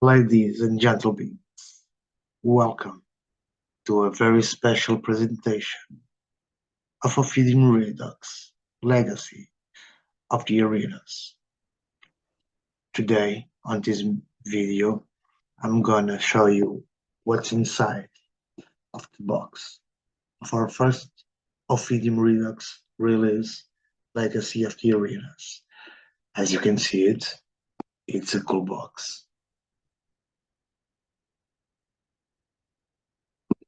Ladies and gentlemen, welcome to a very special presentation of Ophidian Redux, Legacy of the Arenas. Today, on this video, I'm gonna show you what's inside of the box of our first Ophidian Redux release, Legacy of the Arenas. As you can see it's a cool box.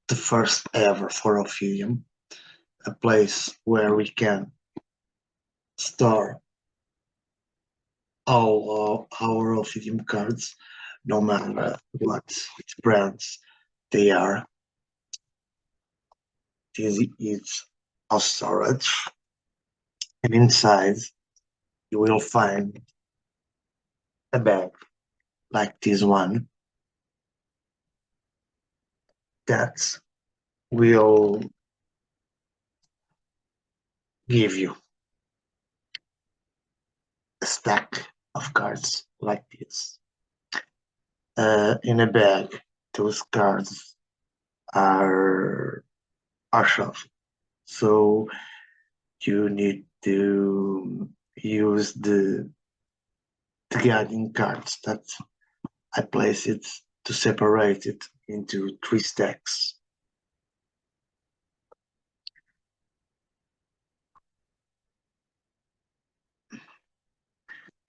The first ever for Ophidian, a place where we can store all our Ophidian cards, no matter which brands they are. This is our storage, and inside you will find a bag like this one that will give you a stack of cards like this. In a bag, those cards are shuffled, so you need to use the guiding cards that I place it to separate it into 3 stacks.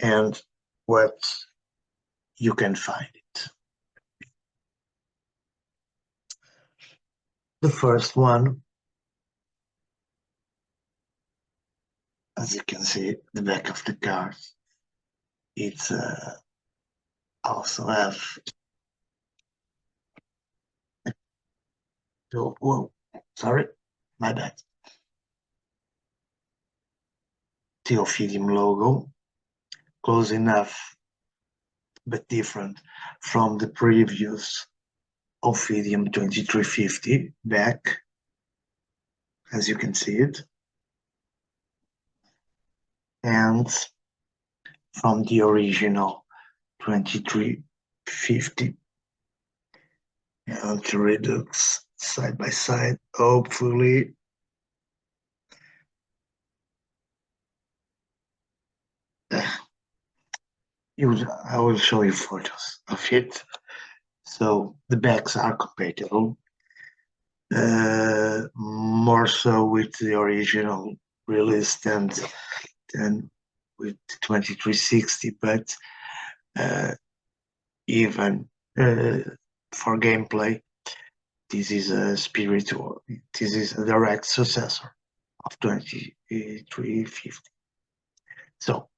And what you can find it. The first one, as you can see, the back of the card, it's also have whoa, sorry, my bad. The Ophidian logo, close enough but different from the previous Ophidian 2350 back, as you can see it, and from the original 2350 and the Redux side by side, hopefully. I will show you photos of it. So the backs are compatible, more so with the original release than with 2360, but even for gameplay, this is a direct successor of 2350. So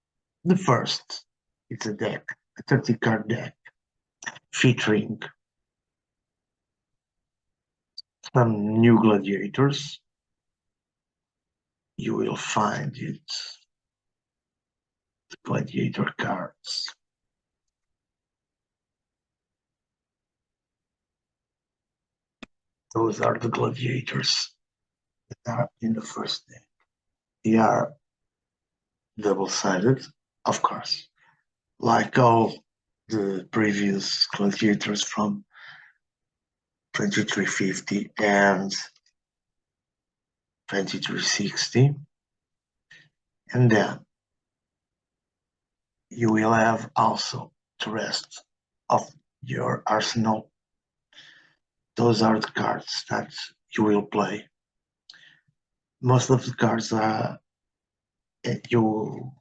the first, it's a deck, a 30-card deck, featuring some new Gladiators. You will find it, the Gladiator cards. Those are the Gladiators that are in the first deck. They are double-sided, of course, like all the previous Gladiators from 2350 and 2360. And then you will have also the rest of your arsenal. Those are the cards that you will play. Most of the cards are you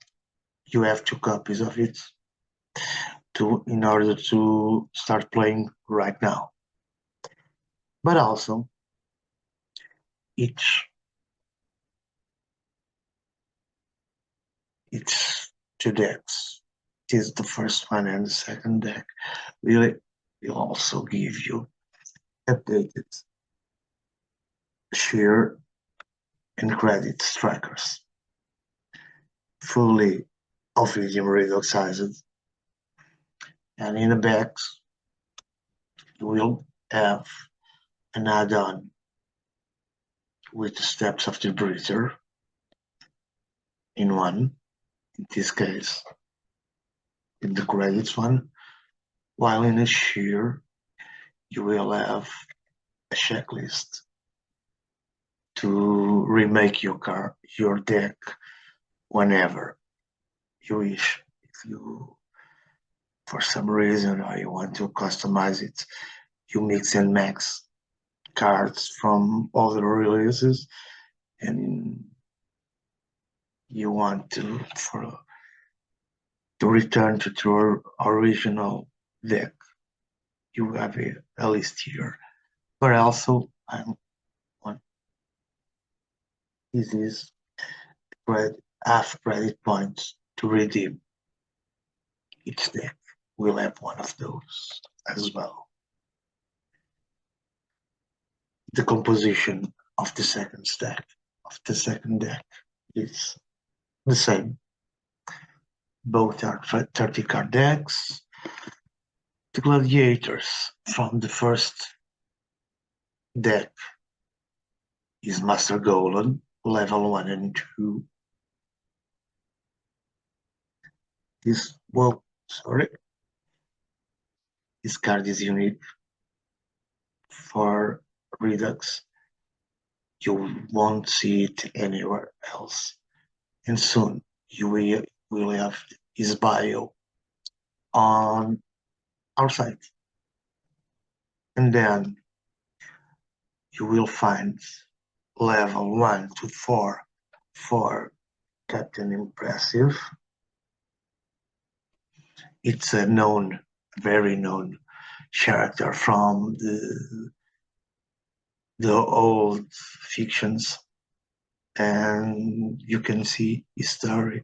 have 2 copies of it in order to start playing right now. But also each 2 decks. It is the first one and the second deck will also give you updated share and credit trackers, fully Ophidian Reduxized, and in the backs you will have an add-on with the steps of the breather in one, in this case in the credits one, while in a shear, you will have a checklist to remake your deck whenever you wish. If you, for some reason, or you want to customize it, you mix and match cards from other releases, and you want to return to your original deck, you have a list here. But also, this is half credit points to redeem. Each deck will have one of those as well. The composition of the second deck is the same. Both are 30 card decks. The Gladiators from the first deck is Master Golem, level 1 and 2. This card is unique for Redux. You won't see it anywhere else. And soon you will have his bio on our site. And then you will find level 1 to 4 for Captain Impressive. It's a very known character from the old fictions, and you can see his story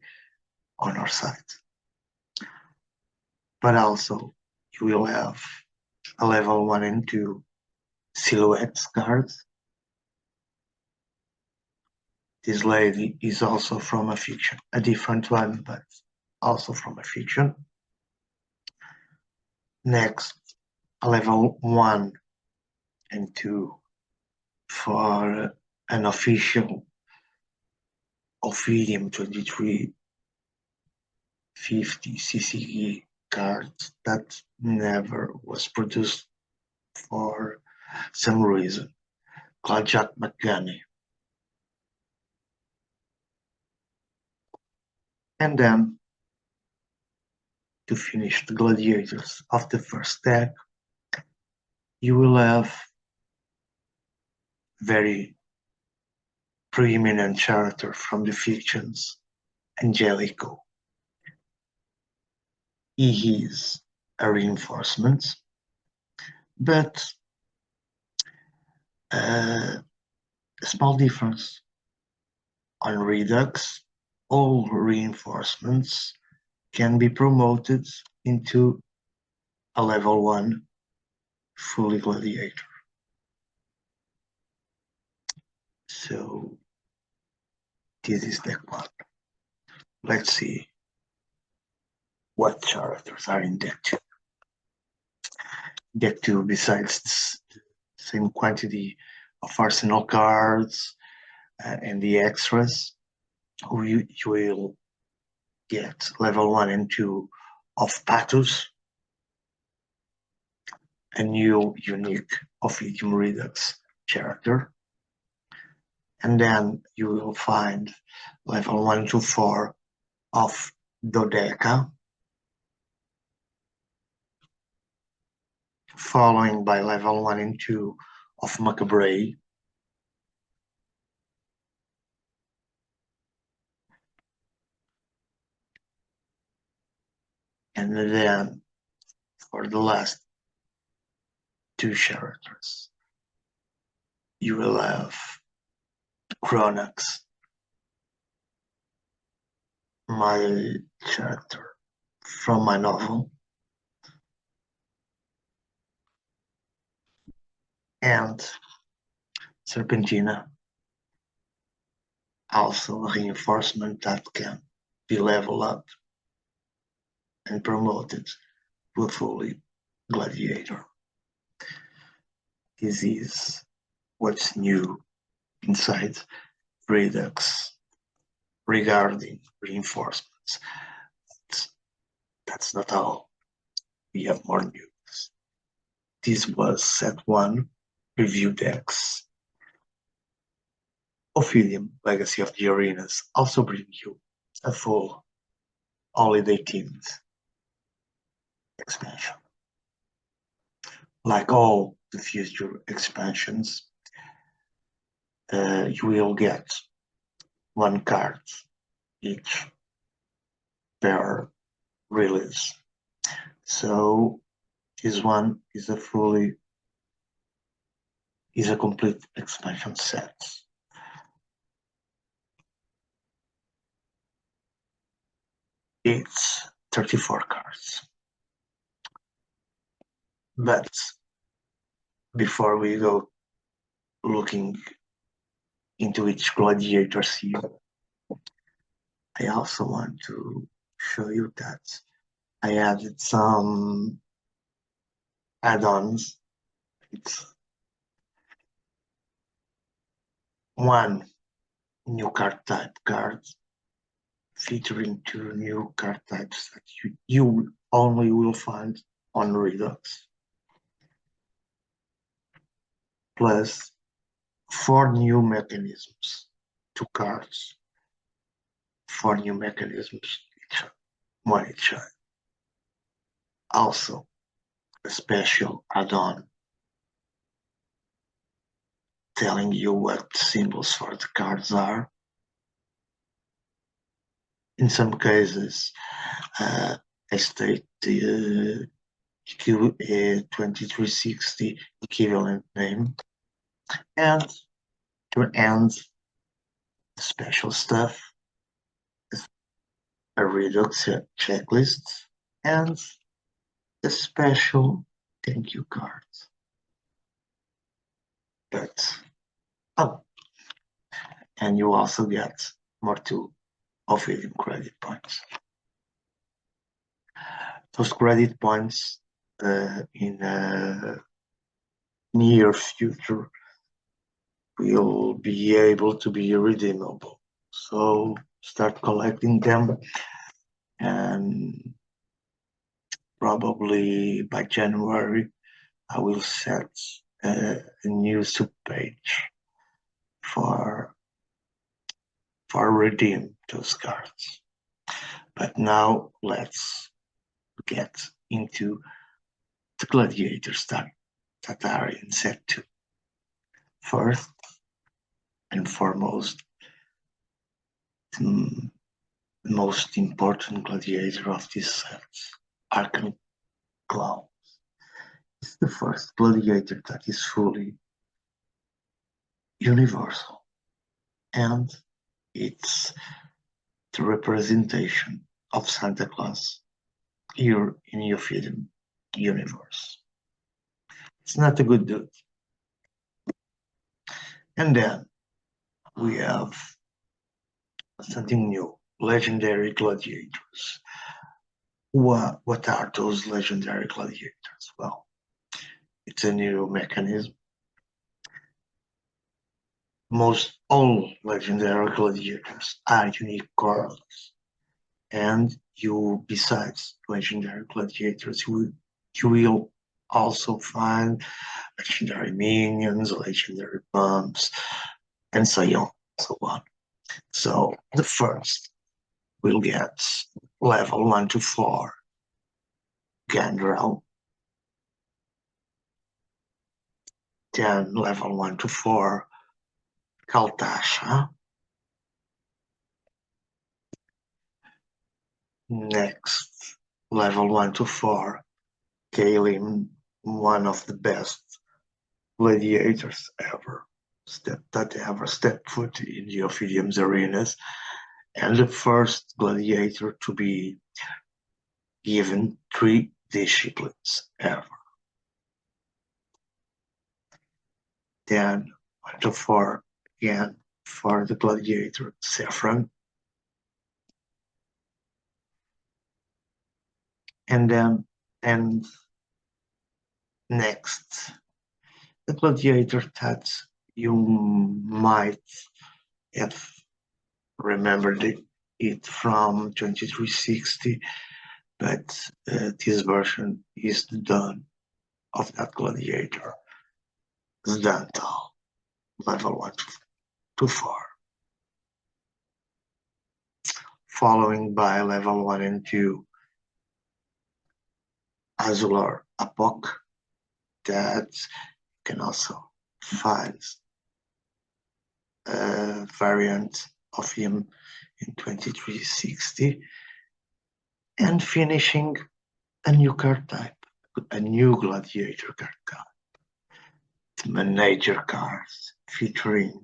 on our site. But also, you will have a level 1 and 2 silhouettes cards. This lady is also from a fiction, a different one, but also from a fiction. Next, a level 1 and 2 for an official Ophidian 2350 CCE card that never was produced for some reason. Jack McGunny. And then, to finish the Gladiators of the first deck, you will have very preeminent character from the fictions, Angelico. He is a reinforcement, but a small difference. On Redux, all reinforcements can be promoted into a level 1 fully gladiator. So this is deck 1. Let's see what characters are in deck 2. Deck 2, besides the same quantity of arsenal cards and the extras, you will get level 1 and 2 of Patus, a new unique Ophidian Redux character. And then you will find level 1 to 4 of Dodeca, following by level 1 and 2 of Macabre. And then for the last 2 characters, you will have Chronax, my character from my novel, and Serpentina, also a reinforcement that can be leveled up and promoted to a fully gladiator. This is what's new inside Redux regarding reinforcements. That's not all. we have more news. This was set 1 review decks. Ophidian Legacy of the Arenas also bring you a full holiday themed expansion. Like all the future expansions, you will get one card each per release. So this one is a complete expansion set. It's 34 cards. But before we go looking into each gladiator here, I also want to show you that I added some add-ons. It's one new card type card featuring 2 new card types that you only will find on Redux, plus 4 new mechanisms, 2 cards, 4 new mechanisms, one each. Also, a special add-on telling you what the symbols for the cards are. In some cases, I state the 2360 equivalent name, and to end the special stuff, a Redux checklist and a special thank you card. But and you also get more 2 Ophidian credit points. Those credit points in a near future will be able to be redeemable. So start collecting them, and probably by January I will set a new subpage for redeem those cards. But now let's get into the gladiators that are in set 2. First and foremost, the most important gladiator of this set, Arcane Clown. It's the first gladiator that is fully universal, and it's the representation of Santa Claus here in the Ophidian Universe. It's not a good dude. And then we have something new, legendary gladiators. What are those legendary gladiators? Well, it's a new mechanism. Most all legendary gladiators are unique cards, and you, besides legendary gladiators, you will also find legendary minions, legendary bumps, and so on. So the first will get level 1 to 4 Gandrel, then level 1 to 4 Kaltasha, next level 1 to 4 Kalim, one of the best gladiators ever that ever stepped foot in the Ophidian's arenas, and the first gladiator to be given 3 disciplines ever. Then 1 to 4 again for the gladiator Saffron, and next the gladiator that you might have remembered it from 2360, but this version is the dawn of that gladiator, the dental, level 1 to 4, following by level 1 and 2, Azular Apok, that you can also find a variant of him in 2360, and finishing a new card type, a new gladiator card type, the manager cards featuring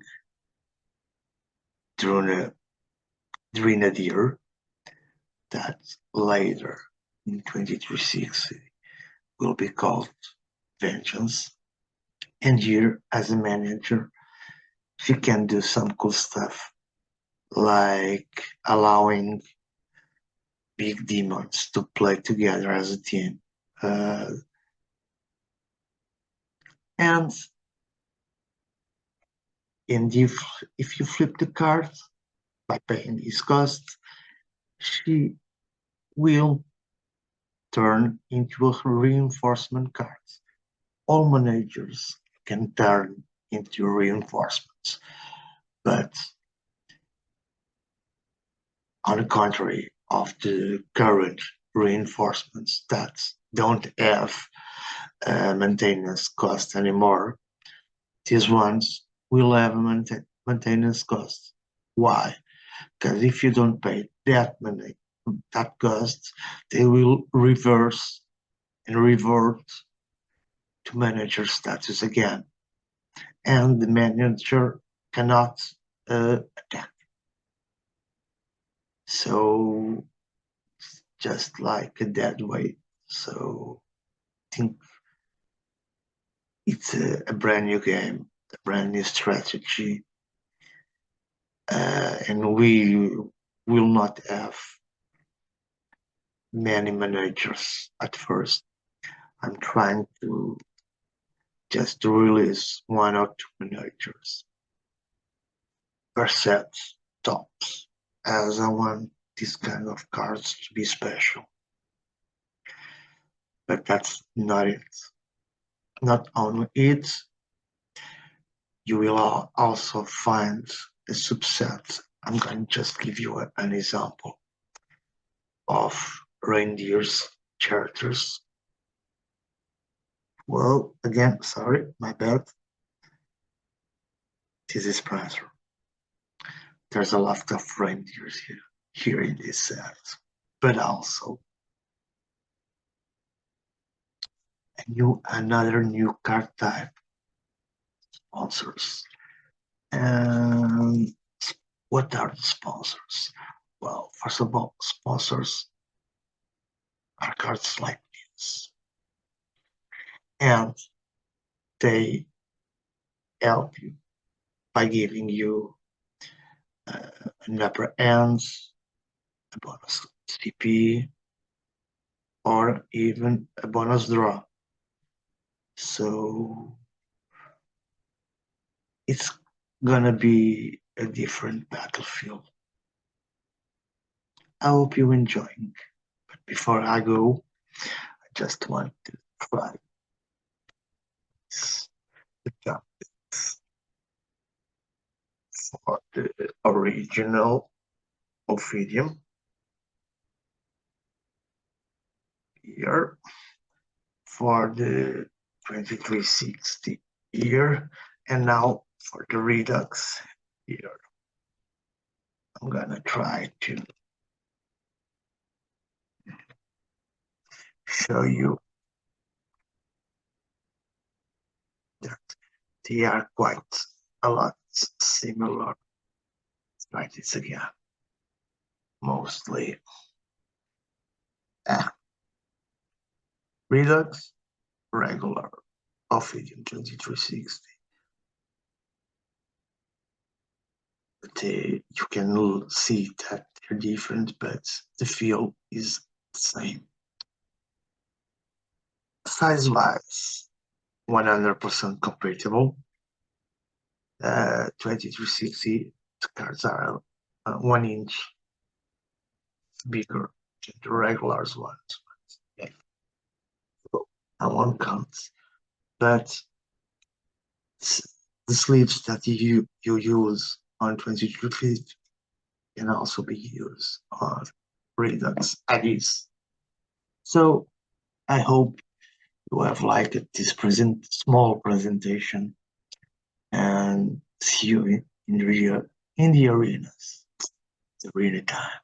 Drenadier, that later in 2360 will be called Vengeance. And here, as a manager, she can do some cool stuff, like allowing big demons to play together as a team. And if you flip the card by paying his cost, she will turn into a reinforcement card. All managers can turn into reinforcements, but on the contrary of the current reinforcements that don't have maintenance cost anymore, these ones will have a maintenance cost. Why? Because if you don't pay that cost, they will reverse and revert to manager status again, and the manager cannot attack. So just like a dead weight. So I think it's a brand new game, a brand new strategy, and we will not have many managers at first. I'm trying to just release 1 or 2 managers per set, tops, as I want these kind of cards to be special. But that's not it. Not only it, you will also find a subset. I'm going to just give you an example of reindeers characters. Well, again, sorry, my bad. This is Prancer. There's a lot of reindeers here in this set, but also another new card type, sponsors. And what are the sponsors? Well, first of all, sponsors are cards like this, and they help you by giving you an upper end, a bonus CP, or even a bonus draw. So it's gonna be a different battlefield. I hope you're enjoying. But before I go, I just want to try the graphics for the original Ophidian here, for the 2360 here, and now for the Redux here. I'm gonna try to show you that they are quite a lot similar. Let's try this again. Mostly Redux, regular, Ophidian 2360. But you can see that they're different, but the feel is the same. Size-wise, 100% compatible. 2360 cards are 1 inch bigger the regular ones. Yeah. And one counts. But the sleeves that you use on 22 feet can also be used on Redux IDs. So I hope you have liked this small presentation and see you in the arenas. It's a really time.